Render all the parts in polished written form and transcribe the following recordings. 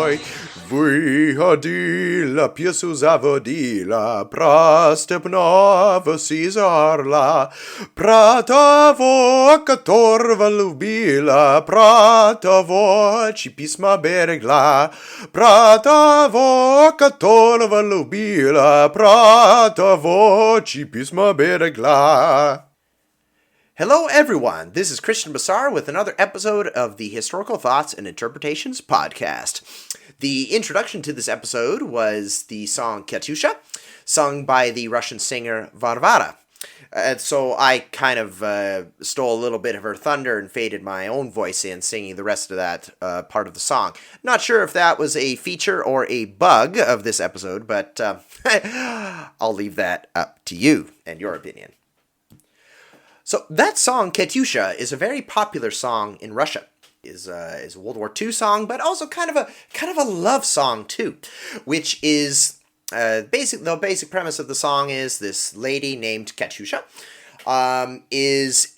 voi, vyhodila piesu zavodila, prastepnova Cesarla, pratavo katorva lubila, pratavo ci pisma beregla, pratavo katorva lubila, pratavo ci pisma beregla. Hello, everyone. This is Christian Bassar with another episode of the Historical Thoughts and Interpretations podcast. The introduction to this episode was the song Katyusha, sung by the Russian singer Varvara. And so I kind of stole a little bit of her thunder and faded my own voice in singing the rest of that part of the song. Not sure if that was a feature or a bug of this episode, but I'll leave that up to you and your opinion. So that song, Katyusha, is a very popular song in Russia. Is a World War II song, but also kind of a love song too, which is the basic premise of the song is this lady named Katyusha is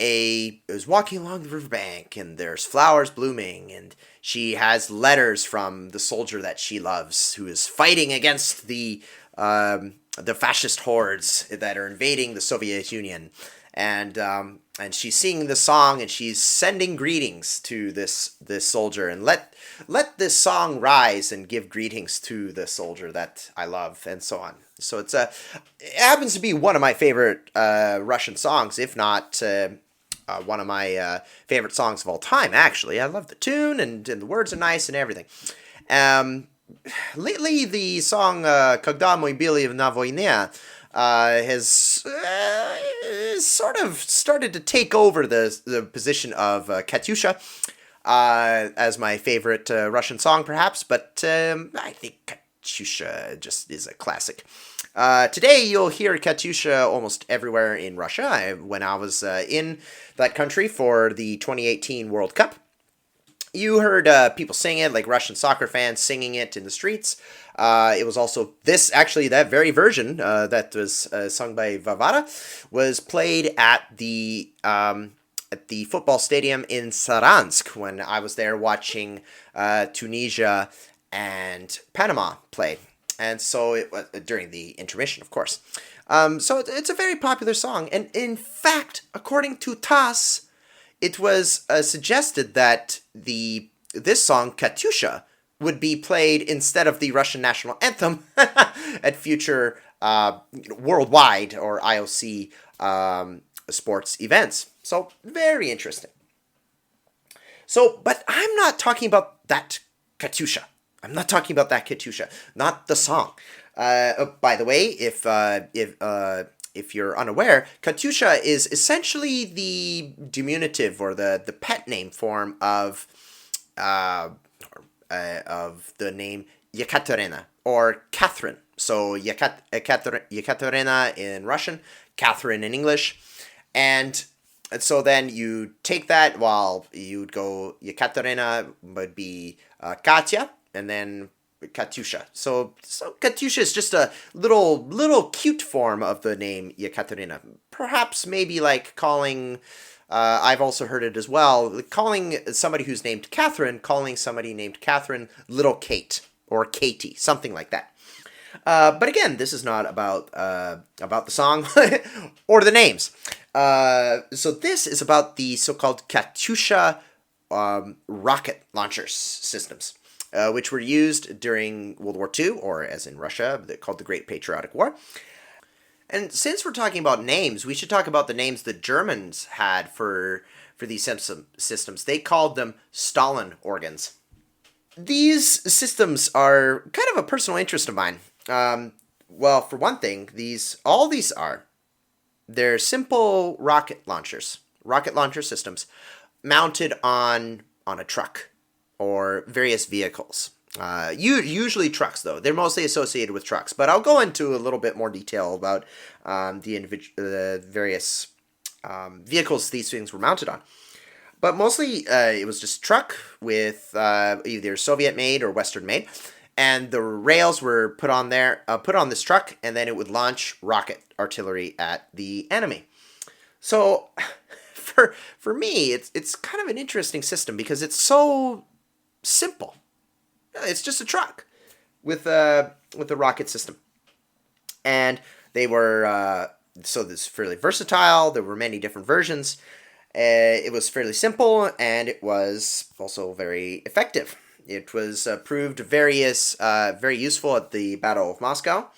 walking along the riverbank, and there's flowers blooming, and she has letters from the soldier that she loves, who is fighting against the fascist hordes that are invading the Soviet Union. And she's singing the song, and she's sending greetings to this soldier, and let this song rise and give greetings to the soldier that I love, and so on. So it happens to be one of my favorite Russian songs, if not one of my favorite songs of all time. Actually, I love the tune, and the words are nice and everything. Lately, the song "Когда мы были на войне" has sort of started to take over the position of Katyusha as my favorite Russian song, perhaps, but I think Katyusha just is a classic. Today, you'll hear Katyusha almost everywhere in Russia. When I was in that country for the 2018 World Cup, you heard people sing it, like Russian soccer fans singing it in the streets. It was also that very version that was sung by Varvara was played at the football stadium in Saransk when I was there watching Tunisia and Panama play. And so it was during the intermission, of course. So it's a very popular song. And in fact, according to TASS, it was suggested that this song, Katyusha, would be played instead of the Russian national anthem at future worldwide or IOC sports events. So, very interesting. So, but I'm not talking about that Katyusha. I'm not talking about that Katyusha, not the song. By the way, if you're unaware, Katyusha is essentially the diminutive or the pet name form of the name Yekaterina or Catherine. So Yekaterina in Russian, Catherine in English, and so then you take that while you'd go Yekaterina would be Katya, and then Katyusha. So Katyusha is just a little cute form of the name Yekaterina. Perhaps maybe like calling. I've also heard it as well, calling somebody who's named Catherine, calling somebody named Catherine Little Kate or Katie, something like that. But again, this is not about the song or the names. So this is about the so-called Katyusha rocket launcher systems, which were used during World War II, or as in Russia, called the Great Patriotic War. And since we're talking about names, we should talk about the names the Germans had for these systems. They called them Stalin organs. These systems are kind of a personal interest of mine. Well, for one thing, they're simple rocket launcher systems mounted on a truck or various vehicles. Usually trucks, though. They're mostly associated with trucks. But I'll go into a little bit more detail about the various vehicles these things were mounted on. But mostly it was just truck with either Soviet-made or Western-made. And the rails were put on this truck, and then it would launch rocket artillery at the enemy. So for me, it's kind of an interesting system because it's so simple. It's just a truck with a rocket system, and they were so this fairly versatile. There were many different versions. It was fairly simple, and it was also very effective. It was proved very useful at the Battle of Moscow,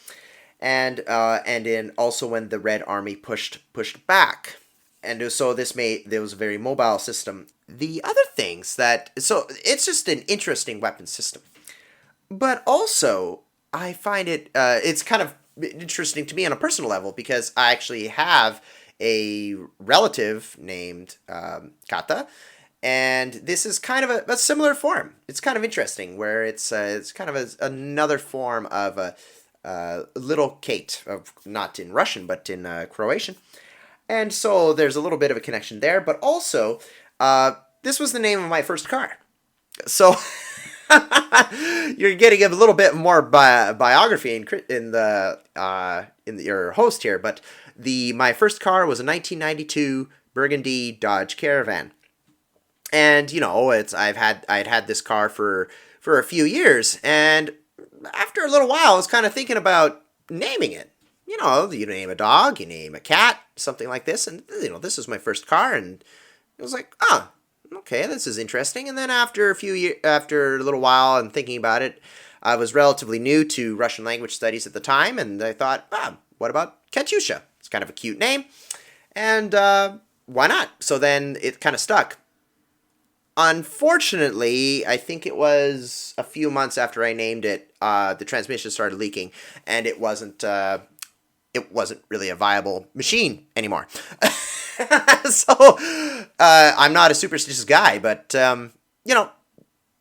and in also when the Red Army pushed back, and so there was a very mobile system. The other things that so it's just an interesting weapon system, but also I find it's kind of interesting to me on a personal level because I actually have a relative named Kata, and this is kind of a similar form. It's kind of interesting where it's kind of another form of a little Kate, of not in Russian but in Croatian, and so there's a little bit of a connection there. But also, this was the name of my first car, so. You're getting a little bit more biography in your host here, but my first car was a 1992 Burgundy Dodge Caravan, and I'd had this car for a few years, and after a little while, I was kind of thinking about naming it. You name a dog, you name a cat, something like this, and this is my first car, and it was like, okay, this is interesting. And then after a little while and thinking about it, I was relatively new to Russian language studies at the time, and I thought, what about Katyusha? It's kind of a cute name, and why not? So then it kind of stuck. Unfortunately, I think it was a few months after I named it, the transmission started leaking, and it wasn't really a viable machine anymore. So I'm not a superstitious guy, but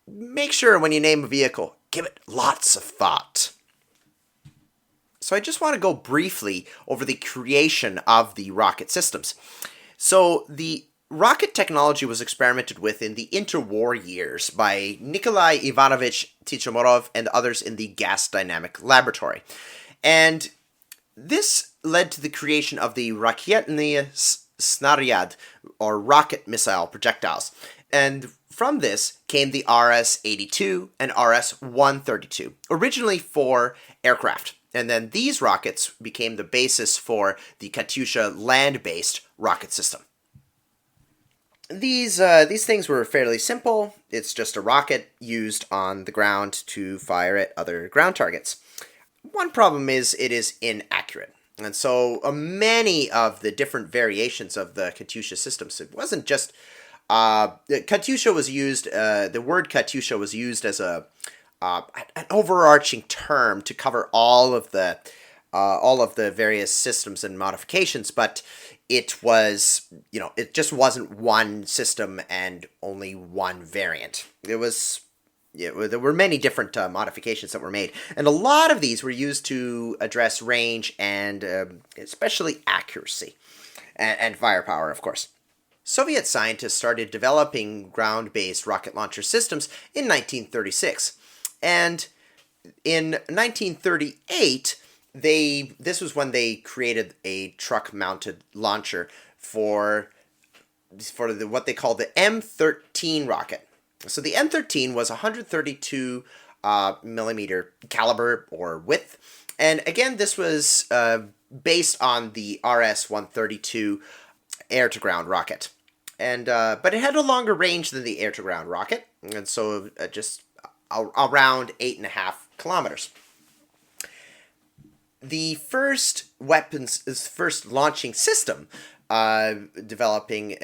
make sure when you name a vehicle, give it lots of thought. So I just want to go briefly over the creation of the rocket systems. So the rocket technology was experimented with in the interwar years by Nikolai Ivanovich Tikhomorov and others in the Gas Dynamic Laboratory. And this led to the creation of the Raketny Snaryad, or rocket missile projectiles. And from this came the RS-82 and RS-132, originally for aircraft. And then these rockets became the basis for the Katyusha land-based rocket system. These things were fairly simple. It's just a rocket used on the ground to fire at other ground targets. One problem is it is inaccurate. And so many of the different variations of the Katyusha systems, it wasn't just... Katyusha was used, the word Katyusha was used as an overarching term to cover all of the various systems and modifications, but it was, it just wasn't one system and only one variant. There were many different modifications that were made, and a lot of these were used to address range and especially accuracy and firepower, of course. Soviet scientists started developing ground-based rocket launcher systems in 1936, and in 1938, this was when they created a truck-mounted launcher for what they call the M13 rocket. So the M13 was 132 millimeter caliber or width, and again, this was based on the RS-132 air-to-ground rocket, and but it had a longer range than the air-to-ground rocket, and so just around 8.5 kilometers. The first launching system developing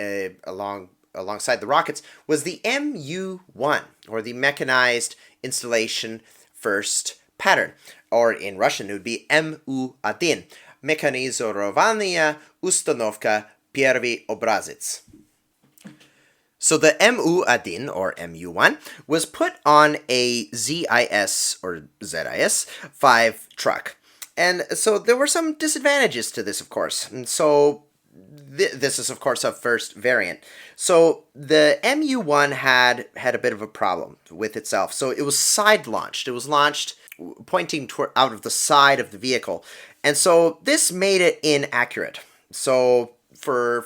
alongside the rockets was the MU-1, or the Mechanized Installation First Pattern, or in Russian it would be MU-1, Mechanizorowania Ustanovka Первый Obrazец. So the MU-1, or MU-1, was put on a ZIS, or ZIS, 5 truck. And so there were some disadvantages to this, of course. And so this is, of course, a first variant. So the MU-1 had a bit of a problem with itself. So it was side-launched. It was launched pointing out of the side of the vehicle. And so this made it inaccurate. So for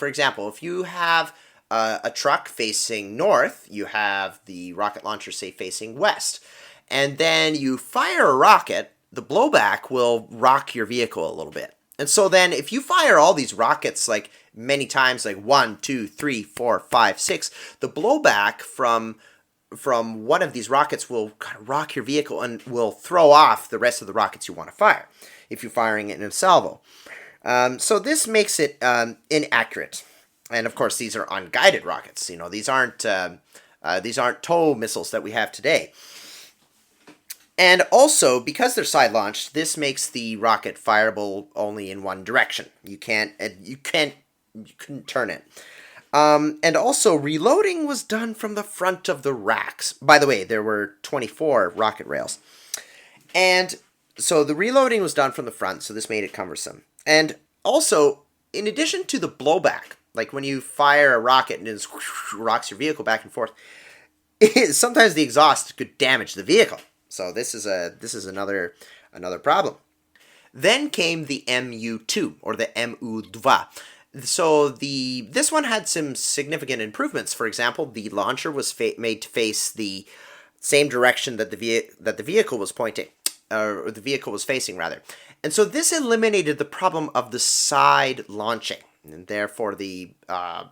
example, if you have a truck facing north, you have the rocket launcher, say, facing west. And then you fire a rocket, the blowback will rock your vehicle a little bit. And so then if you fire all these rockets like many times, like 1, 2, 3, 4, 5, 6, the blowback from one of these rockets will kind of rock your vehicle and will throw off the rest of the rockets you want to fire if you're firing it in a salvo. So this makes it inaccurate. And of course, these are unguided rockets. You know, these aren't tow missiles that we have today. And also, because they're side launched, this makes the rocket fireable only in one direction. You couldn't turn it. And also, reloading was done from the front of the racks. By the way, there were 24 rocket rails. And so the reloading was done from the front, so this made it cumbersome. And also, in addition to the blowback, like when you fire a rocket and it rocks your vehicle back and forth, sometimes the exhaust could damage the vehicle. So this is another problem. Then came the MU2 or the MU2. So this one had some significant improvements. For example, the launcher was made to face the same direction that the vehicle was pointing, or the vehicle was facing rather. And so this eliminated the problem of the side launching, and therefore the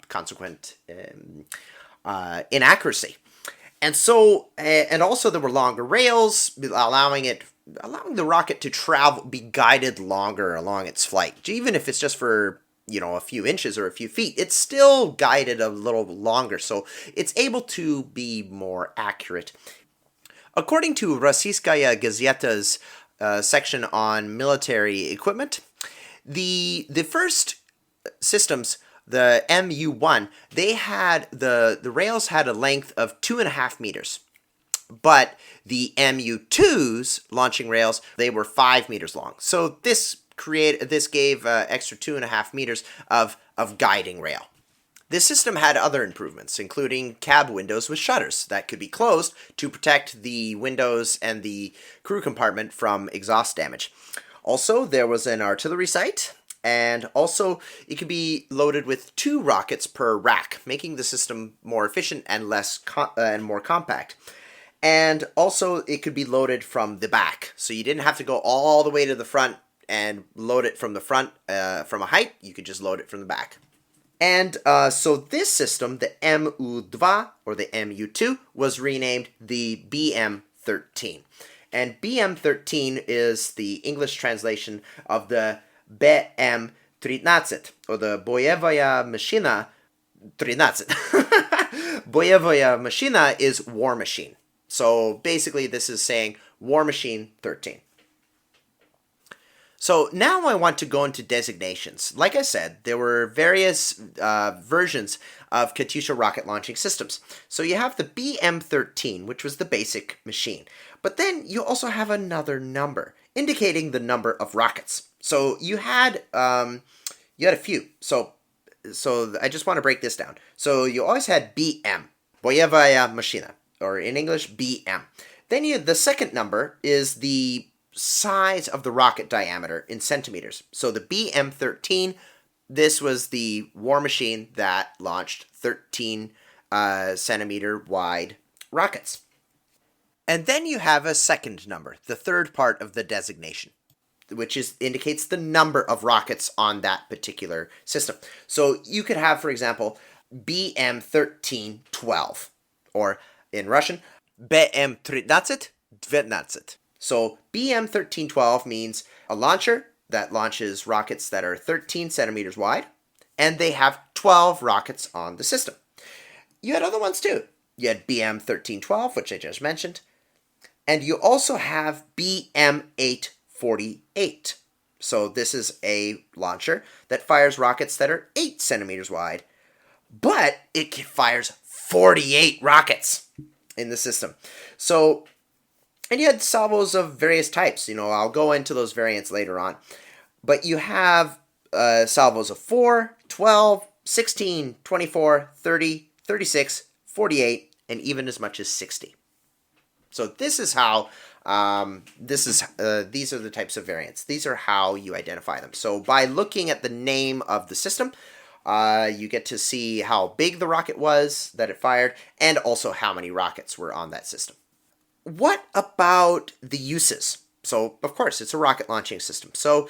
consequent inaccuracy. And so, and also there were longer rails, allowing the rocket to be guided longer along its flight. Even if it's just for, a few inches or a few feet, it's still guided a little longer, so it's able to be more accurate. According to Rossiyskaya Gazeta's section on military equipment, the first systems, the MU1, they had the rails had a length of 2.5 meters, but the MU2's launching rails, they were 5 meters long. So this gave extra 2.5 meters of guiding rail. This system had other improvements, including cab windows with shutters that could be closed to protect the windows and the crew compartment from exhaust damage. Also, there was an artillery sight, and also it could be loaded with 2 rockets per rack, making the system more efficient and more compact. And also, it could be loaded from the back, so you didn't have to go all the way to the front and load it from the front from a height. You could just load it from the back. And so this system, the MU2 or the MU2, was renamed the BM13. And BM13 is the English translation of the BM13 or the Boyevaya Machina 13. Boyevaya Machina is War Machine. So basically this is saying War Machine 13. So now I want to go into designations. Like I said, there were various versions of Katyusha rocket launching systems. So you have the BM13, which was the basic machine. But then you also have another number, indicating the number of rockets. So you had a few. So I just want to break this down. So you always had BM, Boyevaya Machina, or in English, BM. Then the second number is the size of the rocket diameter in centimeters. So the BM13, this was the war machine that launched 13 centimeter wide rockets. And then you have a second number, the third part of the designation, which indicates the number of rockets on that particular system. So you could have, for example, BM1312, or in Russian, BM1312. So BM1312 means a launcher that launches rockets that are 13 centimeters wide, and they have 12 rockets on the system. You had other ones too. You had BM1312, which I just mentioned, and you also have BM848. So this is a launcher that fires rockets that are 8 centimeters wide, but it fires 48 rockets in the system. So, and you had salvos of various types. I'll go into those variants later on. But you have salvos of 4, 12, 16, 24, 30, 36, 48, and even as much as 60. So this is how, these are the types of variants. These are how you identify them. So by looking at the name of the system, You get to see how big the rocket was that it fired, and also how many rockets were on that system. What about the uses? So, of course, it's a rocket launching system. So,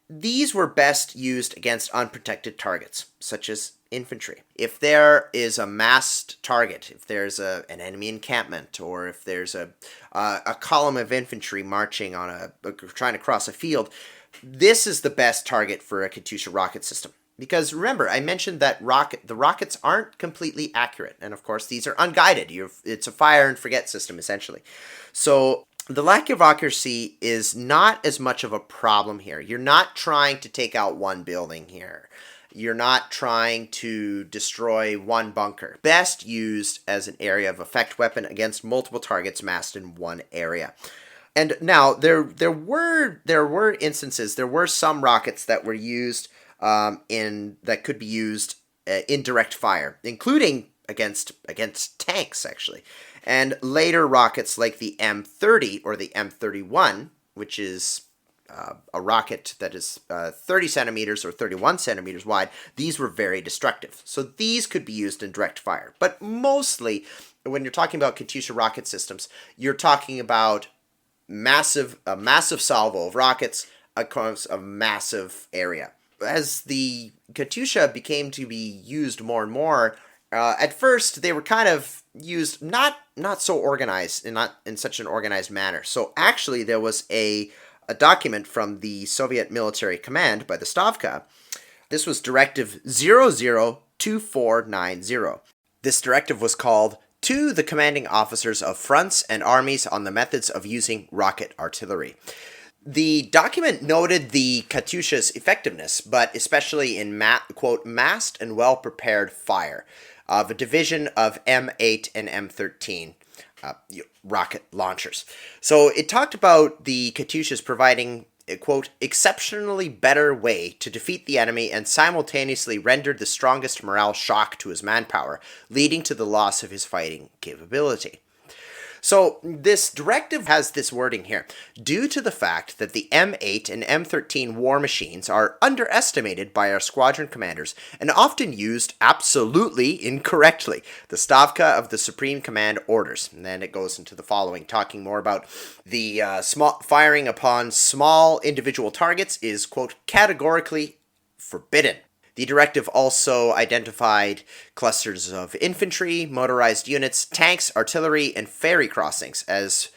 these were best used against unprotected targets, such as infantry. If there is a masked target, if there's an enemy encampment, or if there's a column of infantry marching on trying to cross a field, this is the best target for a Katyusha rocket system. Because remember, I mentioned that the rockets aren't completely accurate, and of course these are unguided. It's a fire and forget system essentially. So the lack of accuracy is not as much of a problem here. You're not trying to take out one building here. You're not trying to destroy one bunker. Best used as an area of effect weapon against multiple targets massed in one area. And now there were instances. There were some rockets that were used that could be used in direct fire, including against tanks actually, and later rockets like the M30 or the M31, which is a rocket that is 30 centimeters or 31 centimeters wide. These were very destructive, so these could be used in direct fire. But mostly, when you're talking about Katyusha rocket systems, you're talking about a massive salvo of rockets across a massive area. As the Katyusha became to be used more and more, at first they were kind of used not so organized and not in such an organized manner. So actually there was a document from the Soviet military command by the Stavka. This was Directive 002490. This directive was called "To the Commanding Officers of Fronts and Armies on the Methods of Using Rocket Artillery." The document noted the Katyusha's effectiveness, but especially in quote, massed and well-prepared fire of a division of M8 and M13 rocket launchers. So it talked about the Katyushas providing a, quote, exceptionally better way to defeat the enemy and simultaneously rendered the strongest morale shock to his manpower, leading to the loss of his fighting capability. So this directive has this wording here. Due to the fact that the M8 and M13 war machines are underestimated by our squadron commanders and often used absolutely incorrectly, the Stavka of the Supreme Command orders. And then it goes into the following, talking more about the firing upon small individual targets is, quote, categorically forbidden. The directive also identified clusters of infantry, motorized units, tanks, artillery, and ferry crossings as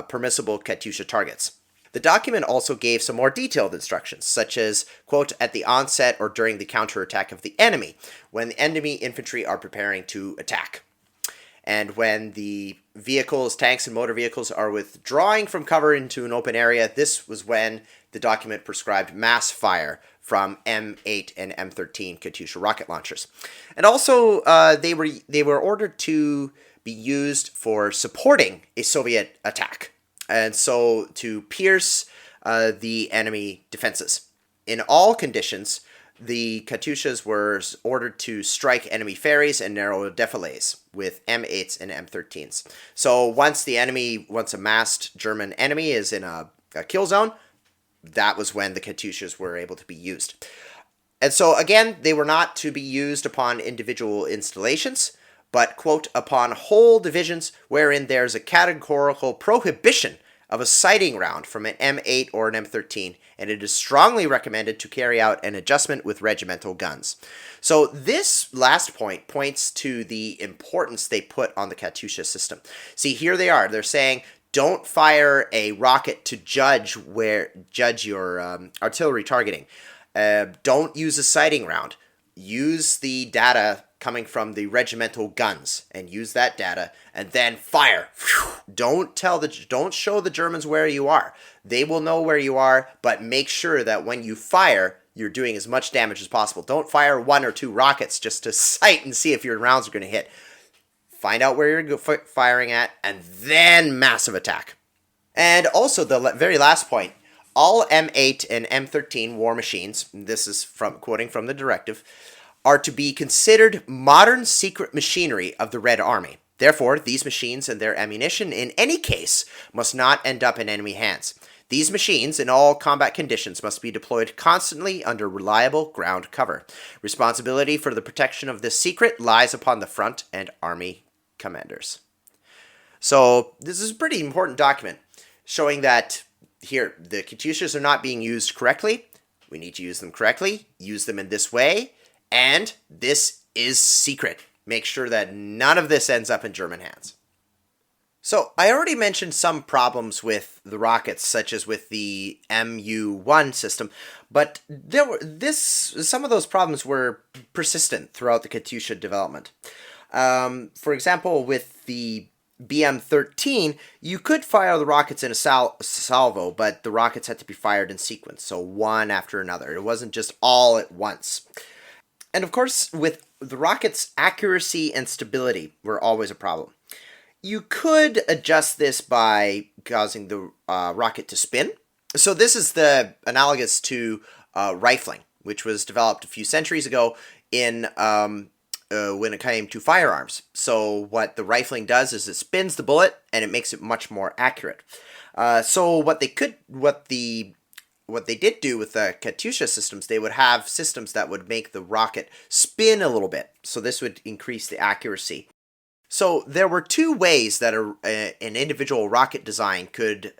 permissible Katyusha targets. The document also gave some more detailed instructions, such as, quote, at the onset or during the counterattack of the enemy, when the enemy infantry are preparing to attack. And when the vehicles, tanks, and motor vehicles are withdrawing from cover into an open area, this was when the document prescribed mass fire from M8 and M13 Katyusha rocket launchers. And also, they were ordered to be used for supporting a Soviet attack, and so to pierce the enemy defenses. In all conditions, the Katyushas were ordered to strike enemy ferries and narrow defiles with M8s and M13s. So once a massed German enemy is in a kill zone, that was when the Katyushas were able to be used. And so again, they were not to be used upon individual installations, but, quote, upon whole divisions wherein there's a categorical prohibition of a sighting round from an M8 or an M13, and it is strongly recommended to carry out an adjustment with regimental guns. So this last point points to the importance they put on the Katyusha system. See, here they are. They're saying, don't fire a rocket to judge your artillery targeting. Don't use a sighting round. Use the data coming from the regimental guns and use that data and then fire. Don't show the Germans where you are. They will know where you are, but make sure that when you fire, you're doing as much damage as possible. Don't fire one or two rockets just to sight and see if your rounds are going to hit. Find out where you're firing at, and then massive attack. And also, the very last point, all M8 and M13 war machines, this is quoting from the directive, are to be considered modern secret machinery of the Red Army. Therefore, these machines and their ammunition in any case must not end up in enemy hands. These machines, in all combat conditions, must be deployed constantly under reliable ground cover. Responsibility for the protection of this secret lies upon the front and army commanders. So this is a pretty important document showing that here, the Katyushas are not being used correctly. We need to use them correctly, use them in this way, and this is secret. Make sure that none of this ends up in German hands. So I already mentioned some problems with the rockets, such as with the MU-1 system, but some of those problems were persistent throughout the Katyusha development. For example, with the BM-13, you could fire the rockets in a salvo, but the rockets had to be fired in sequence, so one after another. It wasn't just all at once. And of course, with the rockets, accuracy and stability were always a problem. You could adjust this by causing the rocket to spin. So this is the analogous to rifling, which was developed a few centuries ago in when it came to firearms. So what the rifling does is it spins the bullet and it makes it much more accurate. So what they did do with the Katyusha systems, they would have systems that would make the rocket spin a little bit. So this would increase the accuracy. So there were two ways that an individual rocket design could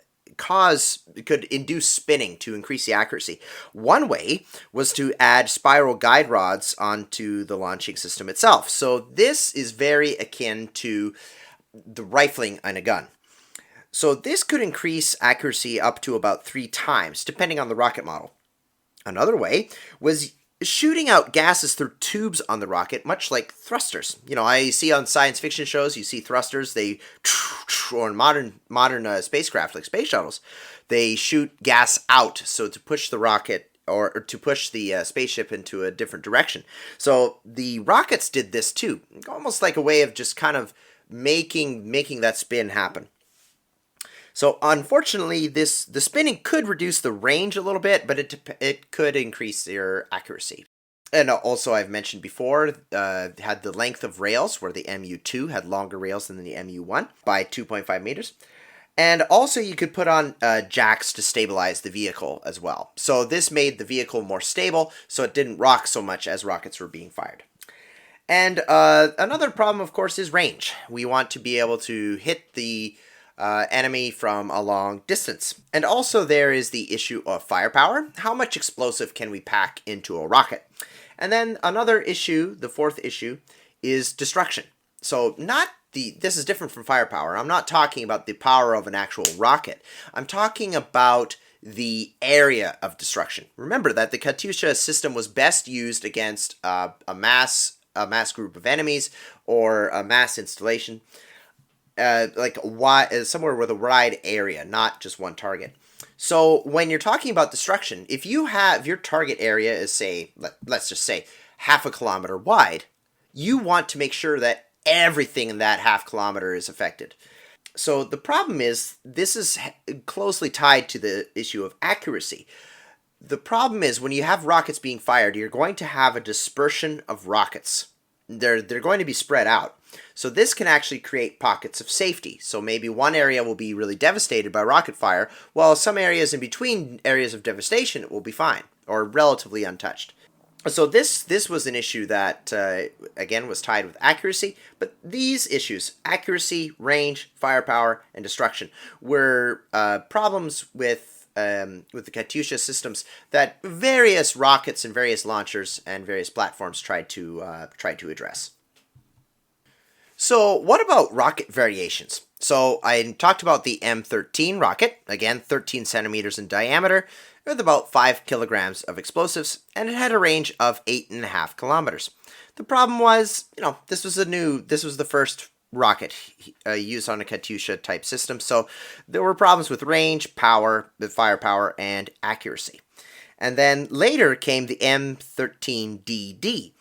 induce spinning to increase the accuracy. One way was to add spiral guide rods onto the launching system itself. So this is very akin to the rifling on a gun. So this could increase accuracy up to about 3 times, depending on the rocket model. Another way was shooting out gases through tubes on the rocket, much like thrusters. You know, I see on science fiction shows, you see thrusters, or in modern spacecraft, like space shuttles, they shoot gas out, so to push the rocket, or to push the spaceship into a different direction. So the rockets did this too, almost like a way of just kind of making that spin happen. So unfortunately, the spinning could reduce the range a little bit, but it could increase your accuracy. And also, I've mentioned before, had the length of rails, where the MU-2 had longer rails than the MU-1 by 2.5 meters. And also, you could put on jacks to stabilize the vehicle as well. So this made the vehicle more stable, so it didn't rock so much as rockets were being fired. And another problem, of course, is range. We want to be able to hit the enemy from a long distance. And also there is the issue of firepower. How much explosive can we pack into a rocket? And then another issue, the fourth issue, is destruction. So this is different from firepower. I'm not talking about the power of an actual rocket. I'm talking about the area of destruction. Remember that the Katyusha system was best used against a mass group of enemies or a mass installation. Somewhere with a wide area, not just one target. So when you're talking about destruction, if your target area is, let's just say, half a kilometer wide, you want to make sure that everything in that half kilometer is affected. So the problem is, this is closely tied to the issue of accuracy. The problem is, when you have rockets being fired, you're going to have a dispersion of rockets. They're going to be spread out. So this can actually create pockets of safety. So maybe one area will be really devastated by rocket fire, while some areas in between areas of devastation will be fine, or relatively untouched. So this was an issue that, again, was tied with accuracy, but these issues, accuracy, range, firepower, and destruction, were problems with the Katyusha systems that various rockets and various launchers and various platforms tried to address. So what about rocket variations? So I talked about the M13 rocket, again 13 centimeters in diameter, with about 5 kilograms of explosives, and it had a range of 8.5 kilometers. The problem was, this was the first rocket used on a Katyusha type system, so there were problems with range, power, with firepower, and accuracy. And then later came the M13DD,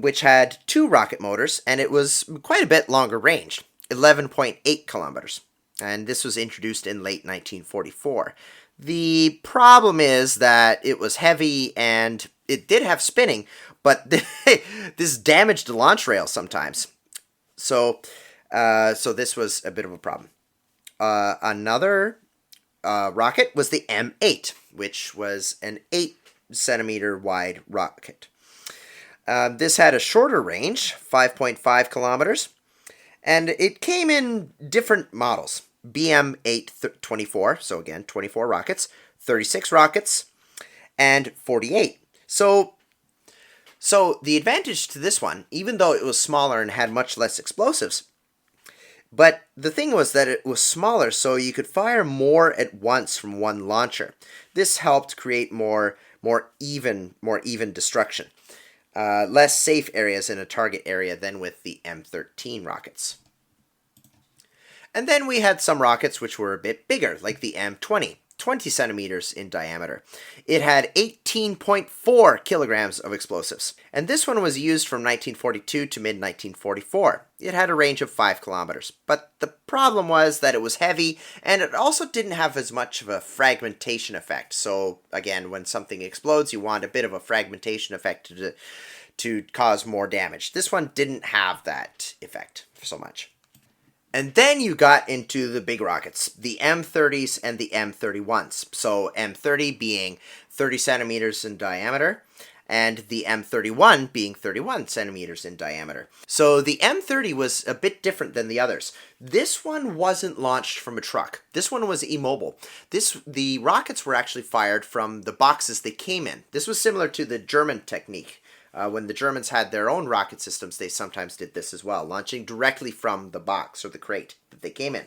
which had 2 rocket motors, and it was quite a bit longer range, 11.8 kilometers. And this was introduced in late 1944. The problem is that it was heavy and it did have spinning, but this damaged the launch rail sometimes. So this was a bit of a problem. Another rocket was the M8, which was an 8-centimeter wide rocket. This had a shorter range, 5.5 kilometers, and it came in different models. BM-824, so again, 24 rockets, 36 rockets, and 48. So the advantage to this one, even though it was smaller and had much less explosives, but the thing was that it was smaller, so you could fire more at once from one launcher. This helped create more even destruction. Less safe areas in a target area than with the M13 rockets. And then we had some rockets which were a bit bigger, like the M20, 20 centimeters in diameter. It had 18.4 kilograms of explosives. And this one was used from 1942 to mid-1944. It had a range of 5 kilometers. But the problem was that it was heavy, and it also didn't have as much of a fragmentation effect. So again, when something explodes, you want a bit of a fragmentation effect to cause more damage. This one didn't have that effect so much. And then you got into the big rockets, the M30s and the M31s. So M30 being 30 centimeters in diameter, and the M31 being 31 centimeters in diameter. So the M30 was a bit different than the others. This one wasn't launched from a truck. This one was immobile. The rockets were actually fired from the boxes they came in. This was similar to the German technique. When the Germans had their own rocket systems, they sometimes did this as well, launching directly from the box or the crate that they came in.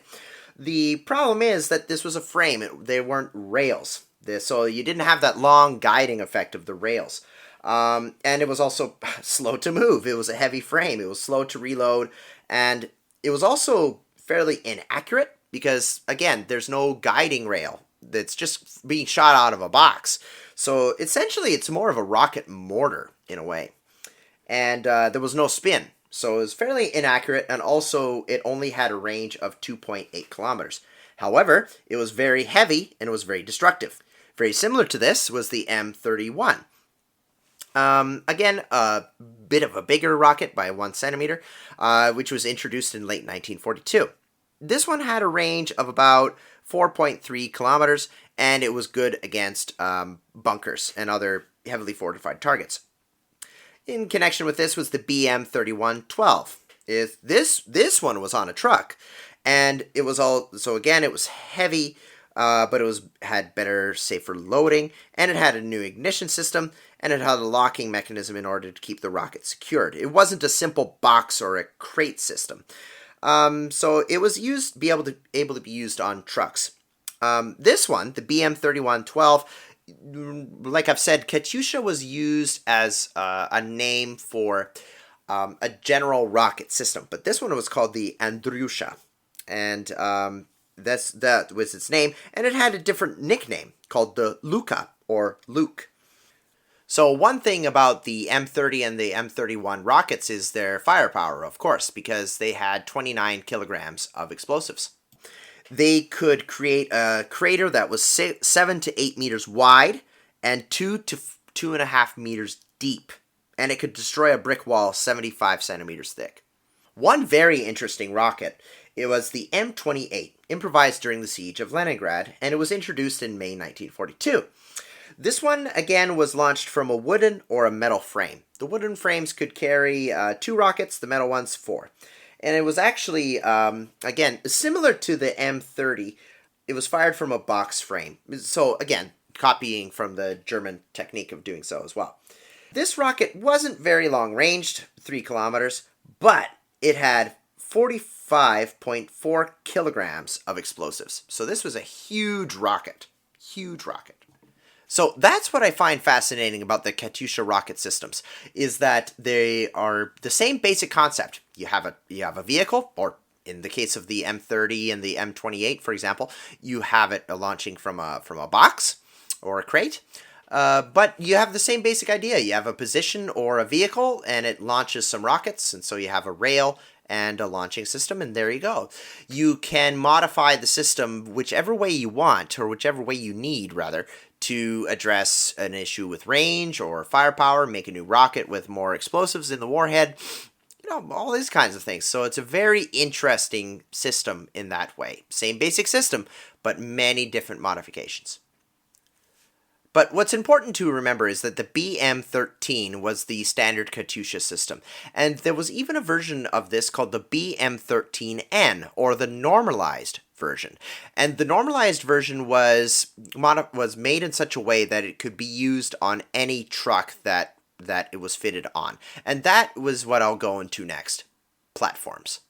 The problem is that this was a frame. They weren't rails. So you didn't have that long guiding effect of the rails. And it was also slow to move. It was a heavy frame. It was slow to reload. And it was also fairly inaccurate because, again, there's no guiding rail. It's just being shot out of a box. So essentially, it's more of a rocket mortar in a way. And there was no spin. So it was fairly inaccurate, and also it only had a range of 2.8 kilometers. However, it was very heavy and it was very destructive. Very similar to this was the M31. Again, a bit of a bigger rocket by 1 centimeter, which was introduced in late 1942. This one had a range of about 4.3 kilometers, and it was good against bunkers and other heavily fortified targets. In connection with this was the BM-3112. This one was on a truck, and it was it was heavy, but it had better, safer loading, and it had a new ignition system, and it had a locking mechanism in order to keep the rocket secured. It wasn't a simple box or a crate system. So it was able to be used on trucks. This one, the BM-3112, like I've said, Katyusha was used as a name for a general rocket system, but this one was called the Andryusha, and that was its name, and it had a different nickname called the Luka or Luke. So one thing about the M30 and the M31 rockets is their firepower, of course, because they had 29 kilograms of explosives. They could create a crater that was 7 to 8 meters wide and 2 to 2.5 meters deep, and it could destroy a brick wall 75 centimeters thick. One very interesting rocket, it was the M28, improvised during the siege of Leningrad, and it was introduced in May 1942. This one, again, was launched from a wooden or a metal frame. The wooden frames could carry 2 rockets, the metal ones 4. And it was actually, again, similar to the M30. It was fired from a box frame. So, again, copying from the German technique of doing so as well. This rocket wasn't very long-ranged, 3 kilometers, but it had 45.4 kilograms of explosives. So this was a huge rocket. Huge rocket. So that's what I find fascinating about the Katyusha rocket systems, is that they are the same basic concept. You have a vehicle, or in the case of the M30 and the M28, for example, you have it launching from a box or a crate. But you have the same basic idea. You have a position or a vehicle, and it launches some rockets, and so you have a rail and a launching system, and there you go. You can modify the system whichever way you want, or whichever way you need, rather, to address an issue with range or firepower, make a new rocket with more explosives in the warhead, all these kinds of things. So it's a very interesting system in that way. Same basic system, but many different modifications. But what's important to remember is that the BM-13 was the standard Katyusha system, and there was even a version of this called the BM-13N, or the normalized version. And the normalized version was made in such a way that it could be used on any truck that it was fitted on. And that was what I'll go into next: platforms.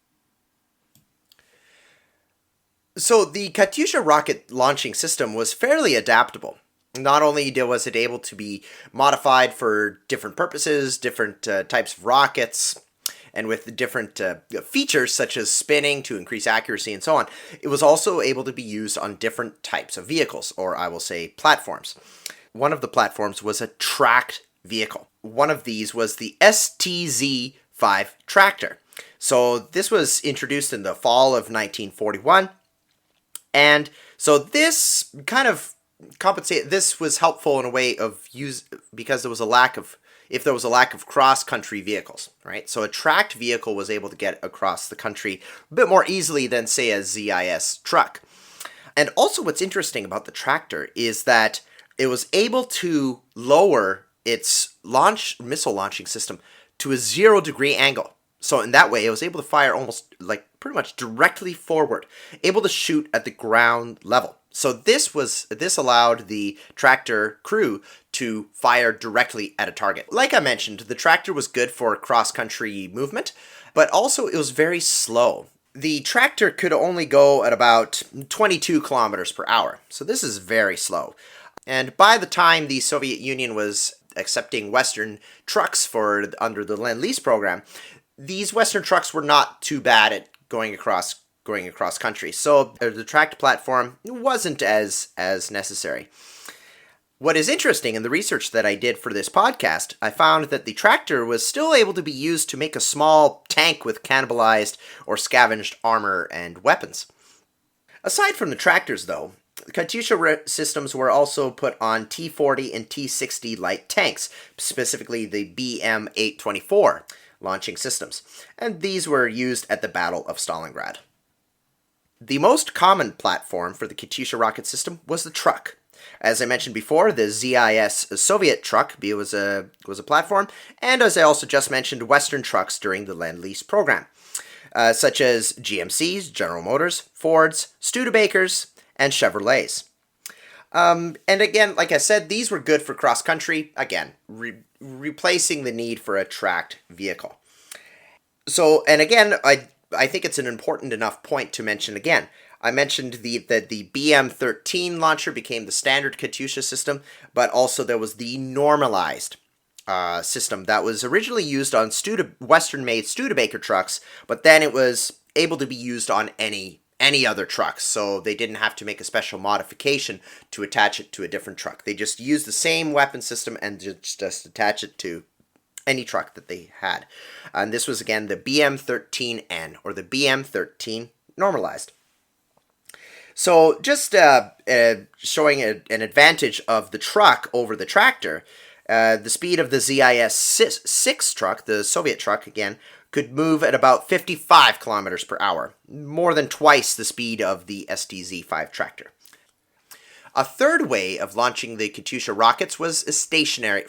So the Katyusha rocket launching system was fairly adaptable. Not only was it able to be modified for different purposes, different types of rockets, and with different features such as spinning to increase accuracy and so on, it was also able to be used on different types of vehicles, or I will say platforms. One of the platforms was a tracked vehicle. One of these was the STZ-5 tractor. So this was introduced in the fall of 1941, and so this kind of this was helpful in a way of because there was a lack of cross-country vehicles, right? So a tracked vehicle was able to get across the country a bit more easily than, say, a ZIS truck. And also what's interesting about the tractor is that it was able to lower its missile launching system to a 0-degree angle. So in that way, it was able to fire almost pretty much directly forward, able to shoot at the ground level. So this allowed the tractor crew to fire directly at a target. Like I mentioned, the tractor was good for cross-country movement, but also it was very slow. The tractor could only go at about 22 kilometers per hour. So this is very slow. And by the time the Soviet Union was accepting Western trucks under the Lend-Lease program, these Western trucks were not too bad at going across country. So the tracked platform wasn't as necessary. What is interesting in the research that I did for this podcast, I found that the tractor was still able to be used to make a small tank with cannibalized or scavenged armor and weapons. Aside from the tractors, though, Katyusha systems were also put on T-40 and T-60 light tanks, specifically the BM-824 launching systems, and these were used at the Battle of Stalingrad. The most common platform for the Katyusha rocket system was the truck. As I mentioned before, the ZIS Soviet truck was a platform, and as I also just mentioned, Western trucks during the Lend-Lease program, such as GMCs, General Motors, Fords, Studebakers, and Chevrolets. And again, like I said, these were good for cross-country, again, replacing the need for a tracked vehicle. So, and again, I think it's an important enough point to mention again. I mentioned that the BM-13 launcher became the standard Katyusha system, but also there was the normalized system that was originally used on Western-made Studebaker trucks, but then it was able to be used on any other trucks, so they didn't have to make a special modification to attach it to a different truck. They just used the same weapon system and just attach it to any truck that they had. And this was, again, the BM-13N, or the BM-13 normalized. So just showing an advantage of the truck over the tractor, the speed of the ZIS-6 truck, the Soviet truck, again, could move at about 55 kilometers per hour, more than twice the speed of the STZ-5 tractor. A third way of launching the Katyusha rockets was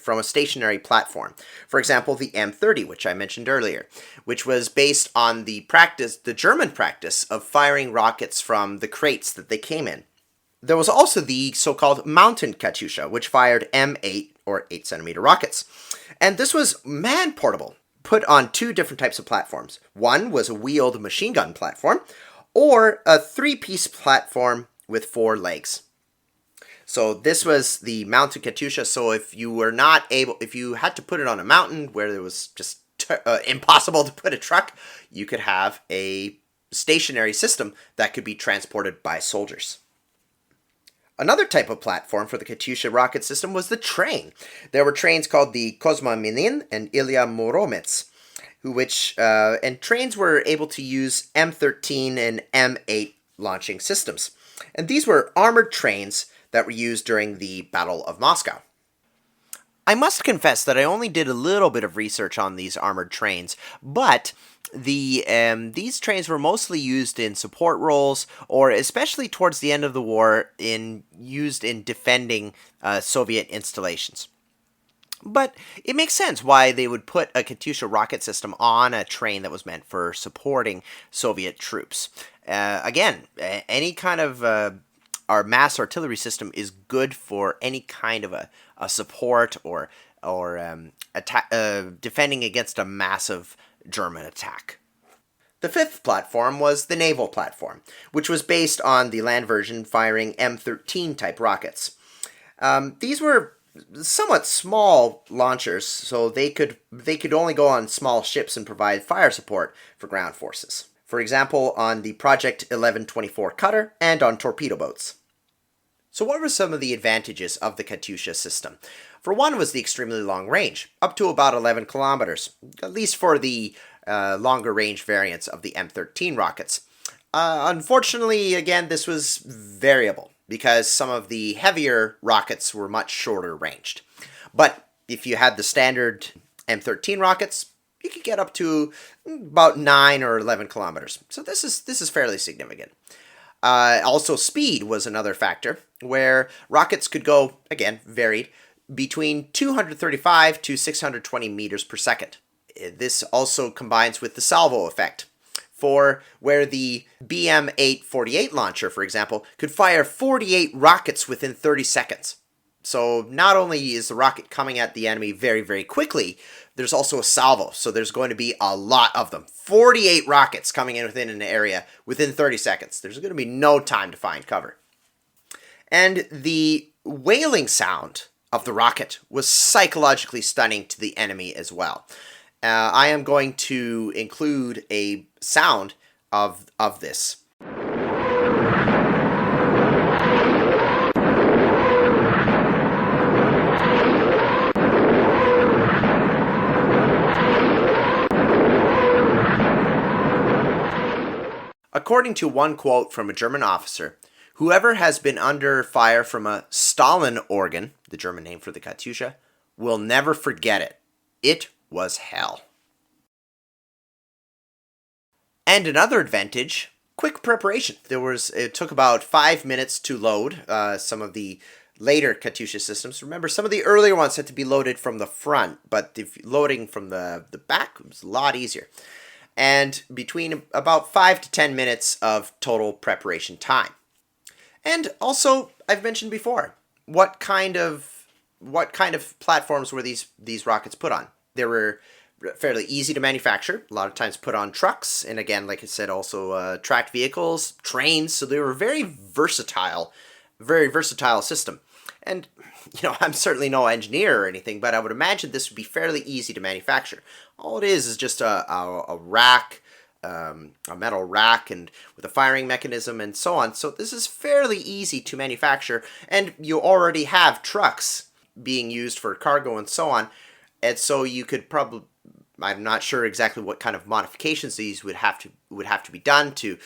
from a stationary platform. For example, the M30, which I mentioned earlier, which was based on the German practice of firing rockets from the crates that they came in. There was also the so-called mountain Katyusha, which fired M8 or 8-centimeter rockets. And this was man-portable, put on two different types of platforms. One was a wheeled machine gun platform, or a three-piece platform with 4 legs. So this was the mountain Katyusha. So if you had to put it on a mountain where it was just impossible to put a truck, you could have a stationary system that could be transported by soldiers. Another type of platform for the Katyusha rocket system was the train. There were trains called the Kozma-Minin and Ilya Muromets, and trains were able to use M13 and M8 launching systems. And these were armored trains that were used during the Battle of Moscow. I must confess that I only did a little bit of research on these armored trains, but These trains were mostly used in support roles, or especially towards the end of the war, used in defending Soviet installations. But it makes sense why they would put a Katyusha rocket system on a train that was meant for supporting Soviet troops. Again, any kind of our mass artillery system is good for any kind of a support or defending against a massive German attack. The fifth platform was the naval platform, which was based on the land version firing M13 type rockets. These were somewhat small launchers, so they could only go on small ships and provide fire support for ground forces. For example, on the Project 1124 cutter and on torpedo boats. So what were some of the advantages of the Katyusha system? For one was the extremely long range, up to about 11 kilometers, at least for the longer range variants of the M13 rockets. Unfortunately, again, this was variable because some of the heavier rockets were much shorter ranged. But if you had the standard M13 rockets, you could get up to about 9 or 11 kilometers. So this is fairly significant. Also, speed was another factor, where rockets could go, again, varied, between 235 to 620 meters per second. This also combines with the salvo effect, for where the BM-848 launcher, for example, could fire 48 rockets within 30 seconds. So not only is the rocket coming at the enemy very, very quickly, there's also a salvo. So there's going to be a lot of them. 48 rockets coming in within an area within 30 seconds. There's going to be no time to find cover. And the wailing sound of the rocket was psychologically stunning to the enemy as well. I am going to include a sound of this. According to one quote from a German officer, whoever has been under fire from a Stalin organ, the German name for the Katyusha, will never forget it. It was hell. And another advantage, quick preparation. It took about 5 minutes to load some of the later Katyusha systems. Remember, some of the earlier ones had to be loaded from the front, but if loading from the back was a lot easier. And between about 5 to 10 minutes of total preparation time. And also, I've mentioned before, what kind of platforms were these rockets put on? They were fairly easy to manufacture, a lot of times put on trucks, and again, like I said, also tracked vehicles, trains, so they were very versatile system. And, I'm certainly no engineer or anything, but I would imagine this would be fairly easy to manufacture. All it is just a rack, a metal rack, and with a firing mechanism and so on. So this is fairly easy to manufacture, and you already have trucks being used for cargo and so on. And so you could probably, I'm not sure exactly what kind of modifications these would have to be done to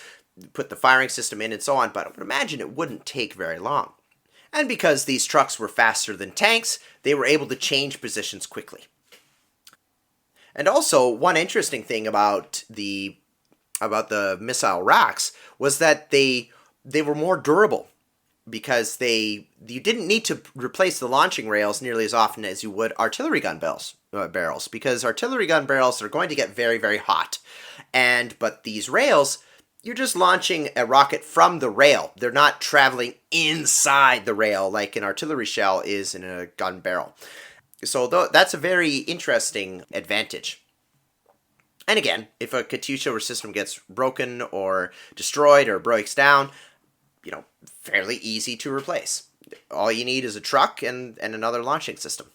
put the firing system in and so on, but I would imagine it wouldn't take very long. And because these trucks were faster than tanks, they were able to change positions quickly. And also, one interesting thing about the missile racks was that they were more durable, because you didn't need to replace the launching rails nearly as often as you would artillery gun barrels, because artillery gun barrels are going to get very, very hot. But these rails, you're just launching a rocket from the rail. They're not traveling inside the rail like an artillery shell is in a gun barrel. So that's a very interesting advantage. And again, if a Katyusha system gets broken or destroyed or breaks down, fairly easy to replace. All you need is a truck and another launching system.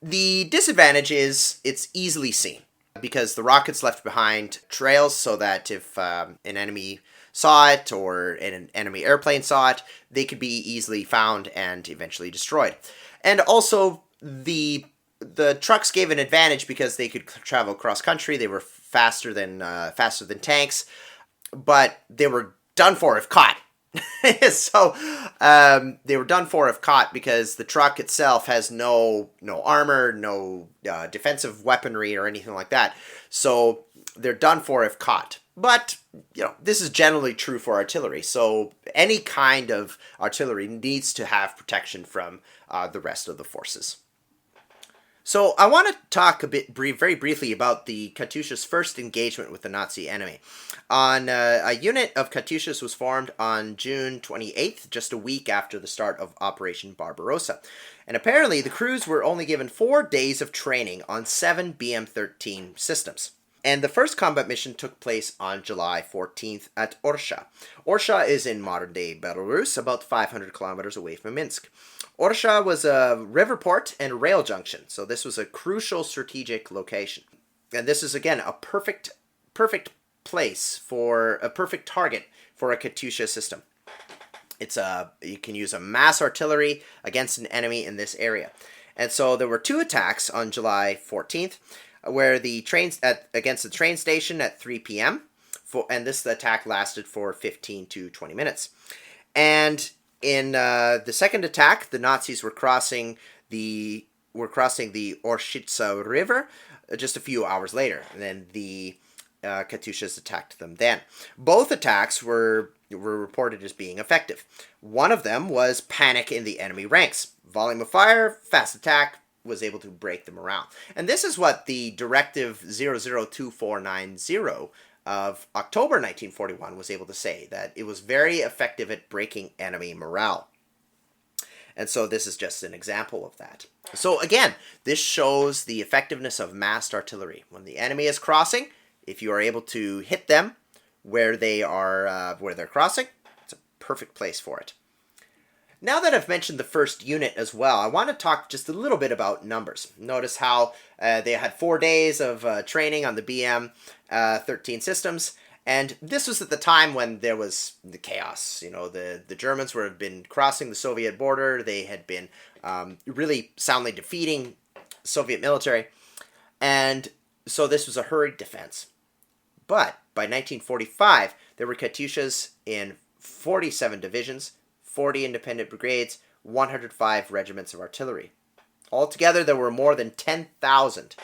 The disadvantage is it's easily seen, because the rockets left behind trails so that if an enemy saw it or an enemy airplane saw it, they could be easily found and eventually destroyed. And also, the trucks gave an advantage because they could travel cross country. They were faster than tanks, but they were done for if caught. So they were done for if caught, because the truck itself has no armor, no defensive weaponry or anything like that. So they're done for if caught. But, this is generally true for artillery. So any kind of artillery needs to have protection from the rest of the forces. So I want to talk very briefly about the Katyusha's first engagement with the Nazi enemy. A unit of Katyushas was formed on June 28th, just a week after the start of Operation Barbarossa. And apparently the crews were only given 4 days of training on 7 BM-13 systems. And the first combat mission took place on July 14th at Orsha. Orsha is in modern-day Belarus, about 500 kilometers away from Minsk. Orsha was a river port and rail junction, so this was a crucial strategic location. And this is, again, a perfect place for a perfect target for a Katyusha system. You can use a mass artillery against an enemy in this area. And so there were 2 attacks on July 14th, where the trains against the train station at 3 p.m. And this attack lasted for 15 to 20 minutes. And in the second attack, the Nazis were crossing the Orshitsa River just a few hours later, and then the Katyushas attacked them then. Both attacks were reported as being effective. One of them was panic in the enemy ranks. Volume of fire, fast attack, was able to break the morale. And this is what the directive 002490 of October 1941 was able to say, that it was very effective at breaking enemy morale. And so this is just an example of that. So again, this shows the effectiveness of massed artillery. When the enemy is crossing, if you are able to hit them where they're crossing, it's a perfect place for it. Now that I've mentioned the first unit as well, I want to talk just a little bit about numbers. Notice how they had 4 days of training on the BM-13 systems, and this was at the time when there was the chaos. The Germans had been crossing the Soviet border. They had been really soundly defeating Soviet military, and so this was a hurried defense. But by 1945, there were Katyushas in 47 divisions, 40 independent brigades, 105 regiments of artillery. Altogether, there were more than 10,000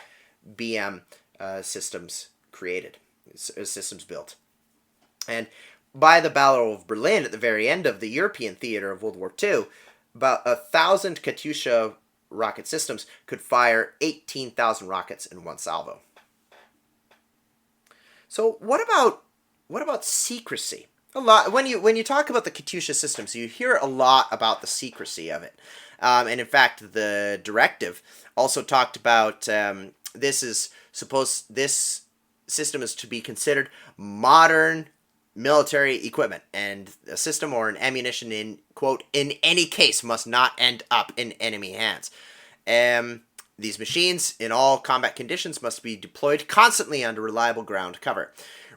BM systems built. And by the Battle of Berlin, at the very end of the European theater of World War II, about 1,000 Katyusha rocket systems could fire 18,000 rockets in one salvo. So what about secrecy? A lot when you talk about the Katyusha systems, you hear a lot about the secrecy of it. And in fact, the directive also talked about this system is to be considered modern military equipment, and a system or an ammunition in, quote, in any case must not end up in enemy hands. These machines, in all combat conditions, must be deployed constantly under reliable ground cover.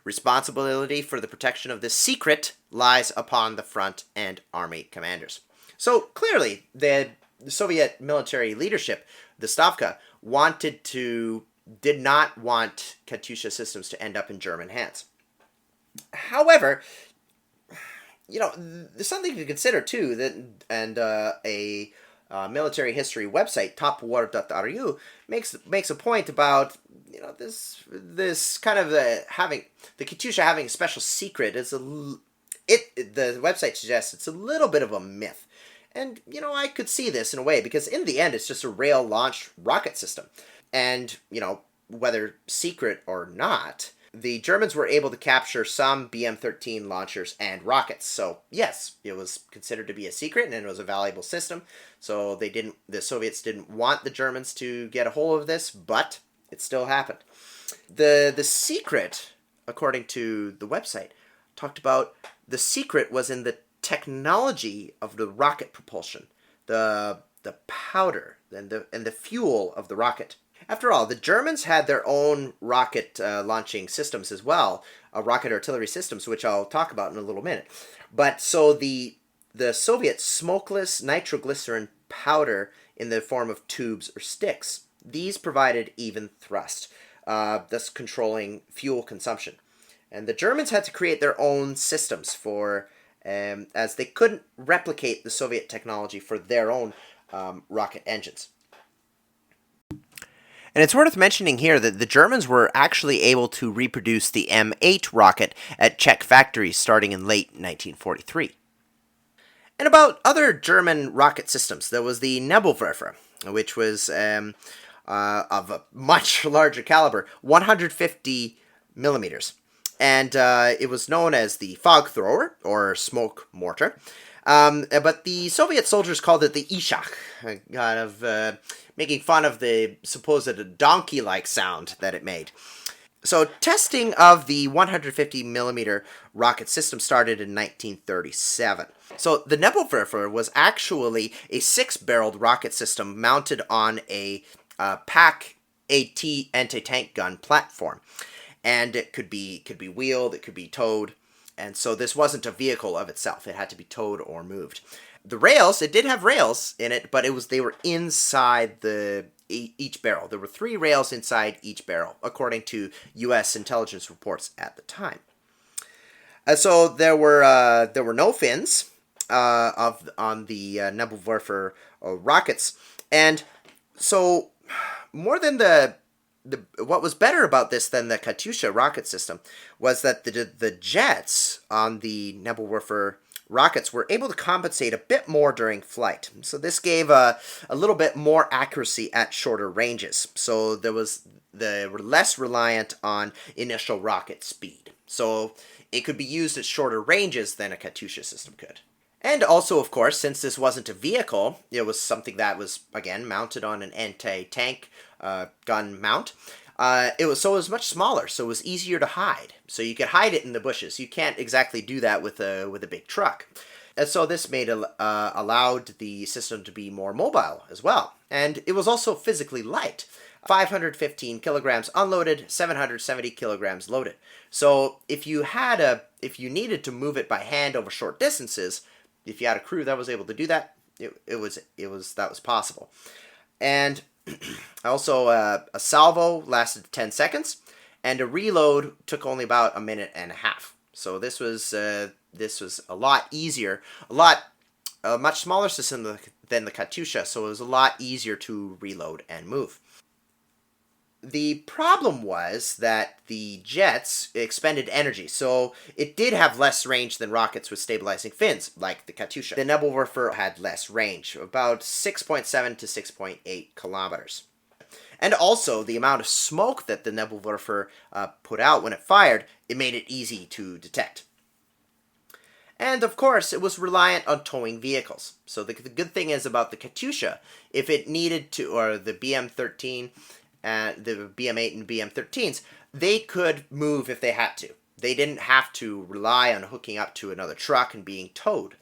Responsibility for the protection of this secret lies upon the front and army commanders. So clearly, the Soviet military leadership, the Stavka, did not want Katyusha systems to end up in German hands. However, there's something to consider too, a military history website, topwar.ru, makes a point about this kind of the Katyusha having a special secret is the website suggests it's a little bit of a myth. And I could see this in a way, because in the end it's just a rail launched rocket system. And whether secret or not, the Germans were able to capture some BM-13 launchers and rockets. So yes, it was considered to be a secret, and it was a valuable system. So the Soviets didn't want the Germans to get a hold of this, but it still happened. The secret, according to the website, talked about the secret was in the technology of the rocket propulsion, the powder and the fuel of the rocket. After all, the Germans had their own rocket launching systems as well, rocket artillery systems, which I'll talk about in a little minute. But so the Soviet smokeless nitroglycerin powder in the form of tubes or sticks, these provided even thrust, thus controlling fuel consumption. And the Germans had to create their own systems for, as they couldn't replicate the Soviet technology for their own rocket engines. And it's worth mentioning here that the Germans were actually able to reproduce the M8 rocket at Czech factories starting in late 1943. And about other German rocket systems, there was the Nebelwerfer, which was of a much larger caliber, 150 millimeters. And it was known as the fog thrower, or smoke mortar. But the Soviet soldiers called it the Ishak, kind of making fun of the supposed donkey-like sound that it made. So testing of the 150 millimeter rocket system started in 1937. So the Nebelwerfer was actually a 6-barreled rocket system mounted on a Pak AT anti-tank gun platform, and it could be wheeled, it could be towed, and so this wasn't a vehicle of itself. It had to be towed or moved. The rails, it did have rails in it, but they were inside each barrel. There were 3 rails inside each barrel, according to U.S. intelligence reports at the time. So there were no fins on the Nebelwerfer rockets, and so more than what was better about this than the Katyusha rocket system was that the jets on the Nebelwerfer rockets were able to compensate a bit more during flight. So this gave a little bit more accuracy at shorter ranges. So they were less reliant on initial rocket speed. So it could be used at shorter ranges than a Katyusha system could. And also, of course, since this wasn't a vehicle, it was something that was, again, mounted on an anti-tank gun mount. It was much smaller, so it was easier to hide. So you could hide it in the bushes. You can't exactly do that with a big truck. And so this allowed the system to be more mobile as well. And it was also physically light. 515 kilograms unloaded, 770 kilograms loaded. So if you needed to move it by hand over short distances, if you had a crew that was able to do that, that was possible. And also a salvo lasted 10 seconds, and a reload took only about a minute and a half. So this was a lot easier, a much smaller system than the Katyusha, so it was a lot easier to reload and move. The problem was that the jets expended energy, so it did have less range than rockets with stabilizing fins, like the Katyusha. The Nebelwerfer had less range, about 6.7 to 6.8 kilometers. And also, the amount of smoke that the Nebelwerfer put out when it fired, it made it easy to detect. And of course, it was reliant on towing vehicles. So the good thing is about the Katyusha, if it needed to, or the BM-13, the BM-8 and BM-13s, they could move if they had to. They didn't have to rely on hooking up to another truck and being towed.